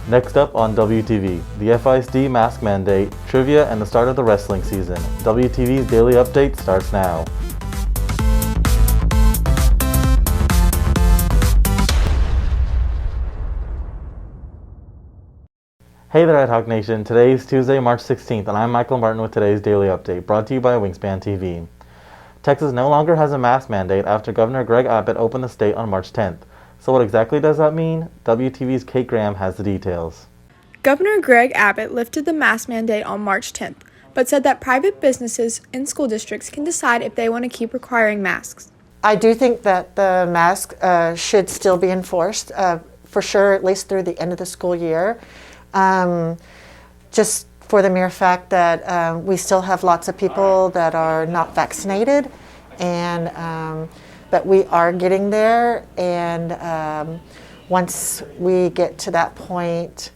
Next up on WTV, the FISD mask mandate, trivia, and the start of the wrestling season. WTV's Daily Update starts now. Hey there, Ad Hoc Nation. Today is Tuesday, March 16th, and I'm Michael Martin with today's Daily Update, brought to you by Wingspan TV. Texas no longer has a mask mandate after Governor Greg Abbott opened the state on March 10th. So what exactly does that mean? WTV's Kate Graham has the details. Governor Greg Abbott lifted the mask mandate on March 10th, but said that private businesses and school districts can decide if they want to keep requiring masks. I do think that the mask should still be enforced, for sure, at least through the end of the school year. Just for the mere fact that we still have lots of people that are not vaccinated, and but we are getting there, and once we get to that point,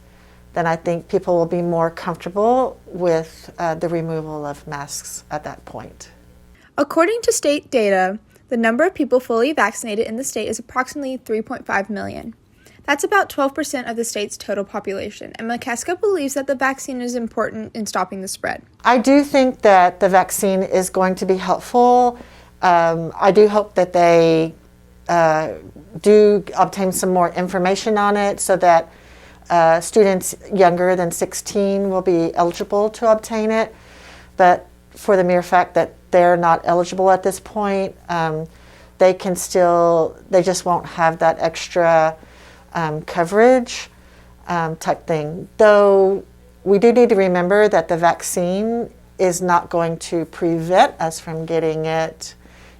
then I think people will be more comfortable with the removal of masks at that point. According to state data, the number of people fully vaccinated in the state is approximately 3.5 million. That's about 12% of the state's total population, and McCaskill believes that the vaccine is important in stopping the spread. I do think that the vaccine is going to be helpful. I do hope that they do obtain some more information on it so that students younger than 16 will be eligible to obtain it. But for the mere fact that they're not eligible at this point, they just won't have that extra coverage type thing. Though we do need to remember that the vaccine is not going to prevent us from getting it.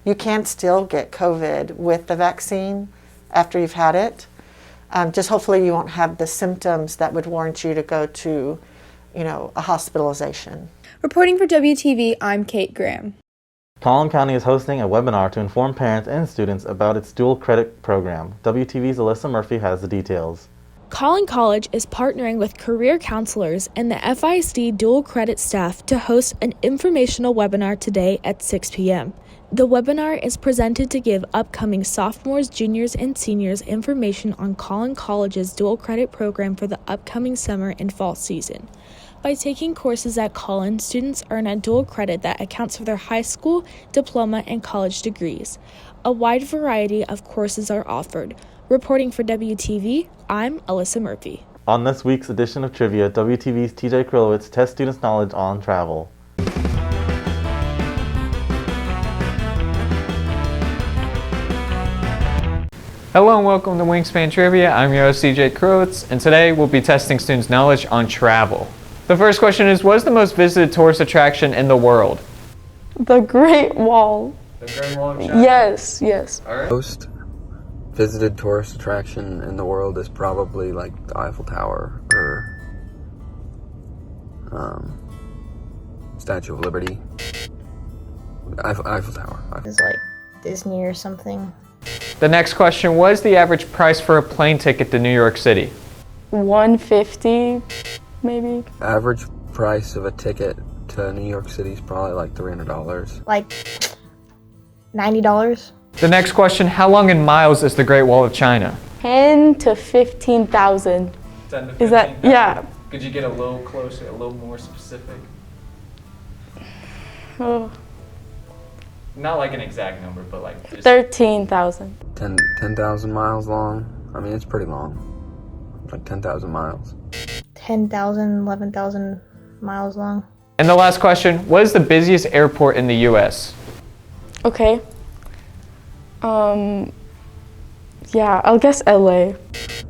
You can still get COVID with the vaccine after you've had it. Just hopefully you won't have the symptoms that would warrant you to go to, a hospitalization. Reporting for WTV, I'm Kate Graham. Collin County is hosting a webinar to inform parents and students about its dual credit program. WTV's Alyssa Murphy has the details. Collin College is partnering with career counselors and the FISD dual credit staff to host an informational webinar today at 6 p.m. The webinar is presented to give upcoming sophomores, juniors, and seniors information on Collin College's dual credit program for the upcoming summer and fall season. By taking courses at Collin, students earn a dual credit that accounts for their high school, diploma, and college degrees. A wide variety of courses are offered. Reporting for WTV, I'm Alyssa Murphy. On this week's edition of Trivia, WTV's TJ Krylowitz tests students' knowledge on travel. Hello and welcome to Wingspan Trivia. I'm your host, CJ Krylowitz, and today we'll be testing students' knowledge on travel. The first question is, what is the most visited tourist attraction in the world? The Great Wall. The Great Wall of China? Yes. All right. Most visited tourist attraction in the world is probably like the Eiffel Tower or Statue of Liberty. Eiffel Tower. It's like Disney or something. The next question, what is the average price for a plane ticket to New York City? $150, maybe. Average price of a ticket to New York City is probably like $300. Like $90. The next question, how long in miles is the Great Wall of China? 10 to 15,000. 10 to 15,000. Is that, yeah. Could you get a little closer, a little more specific? Oh, Not like an exact number, but like just 13,000. 10,000 miles long. I mean, it's pretty long. Like 10,000 miles. 10,000, 11,000 miles long. And the last question, what is the busiest airport in the U.S.? Okay. Yeah, I'll guess LA.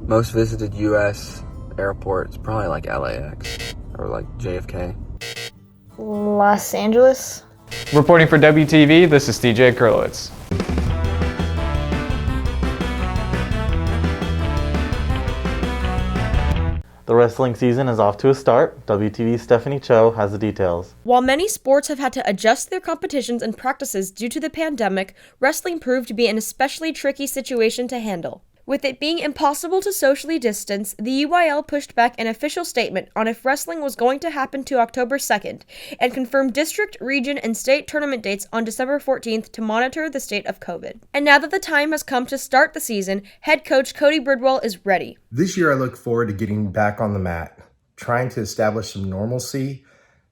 Most visited U.S. airport is probably like LAX or like JFK. Los Angeles. Reporting for WTV, this is TJ Krylowitz. The wrestling season is off to a start. WTV's Stephanie Cho has the details. While many sports have had to adjust their competitions and practices due to the pandemic, wrestling proved to be an especially tricky situation to handle. With it being impossible to socially distance, the UIL pushed back an official statement on if wrestling was going to happen to October 2nd and confirmed district, region, and state tournament dates on December 14th to monitor the state of COVID. And now that the time has come to start the season, head coach CODY BRIDWELL is ready. This year I look forward to getting back on the mat, trying to establish some normalcy,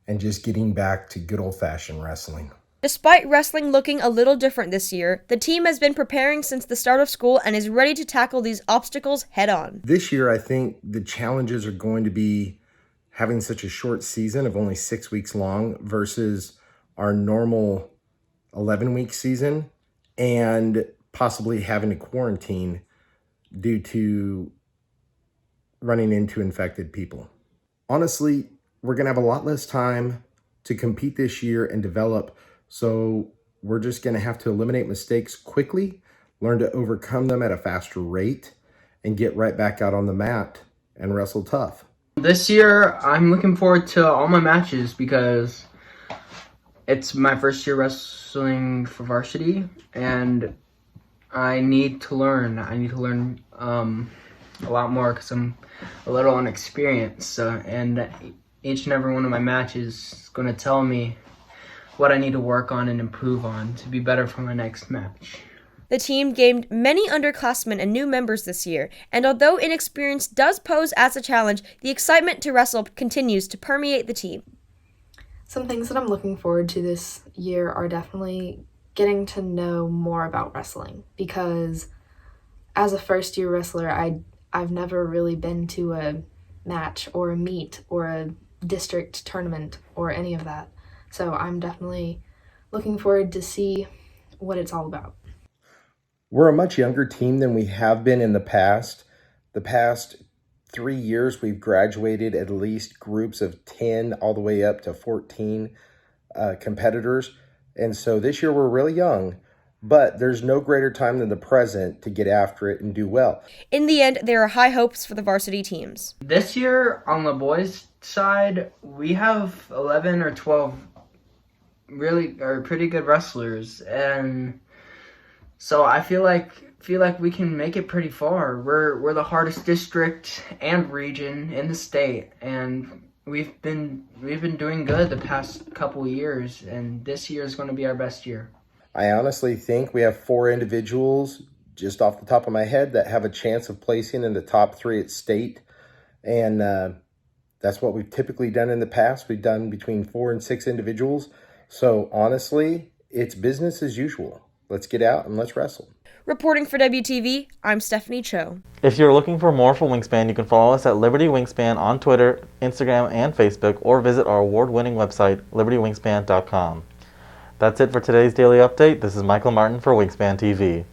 and just getting back to good old-fashioned wrestling. Despite wrestling looking a little different this year, the team has been preparing since the start of school and is ready to tackle these obstacles head-on. This year, I think the challenges are going to be having such a short season of only 6 weeks long versus our normal 11-week season, and possibly having to quarantine due to running into infected people. Honestly, we're going to have a lot less time to compete this year and develop. So we're just going to have to eliminate mistakes quickly, learn to overcome them at a faster rate, and get right back out on the mat and wrestle tough. This year, I'm looking forward to all my matches because it's my first year wrestling for varsity, and I need to learn. I need to learn a lot more because I'm a little inexperienced, and each and every one of my matches is going to tell me what I need to work on and improve on to be better for my next match. The team gained many underclassmen and new members this year, and although inexperience does pose as a challenge, the excitement to wrestle continues to permeate the team. Some things that I'm looking forward to this year are definitely getting to know more about wrestling, because as a first-year wrestler, I've never really been to a match or a meet or a district tournament or any of that. So I'm definitely looking forward to see what it's all about. We're a much younger team than we have been in the past. The past 3 years, we've graduated at least groups of 10 all the way up to 14 competitors. And so this year we're really young, but there's no greater time than the present to get after it and do well. In the end, there are high hopes for the varsity teams. This year, on the boys' side, we have 11 or 12 really are pretty good wrestlers, and so I feel like we can make it pretty far. We're the hardest district and region in the state, and we've been doing good the past couple years, and this year is going to be our best year. I honestly think we have 4 individuals, just off the top of my head, that have a chance of placing in the top 3 at state, and that's what we've typically done in the past. We've done between 4 and 6 individuals. So honestly, it's business as usual. Let's get out and let's wrestle. Reporting for WTV, I'm Stephanie Cho. If you're looking for more for Wingspan, you can follow us at Liberty Wingspan on Twitter, Instagram, and Facebook, or visit our award-winning website, libertywingspan.com. That's it for today's Daily Update. This is Michael Martin for Wingspan TV.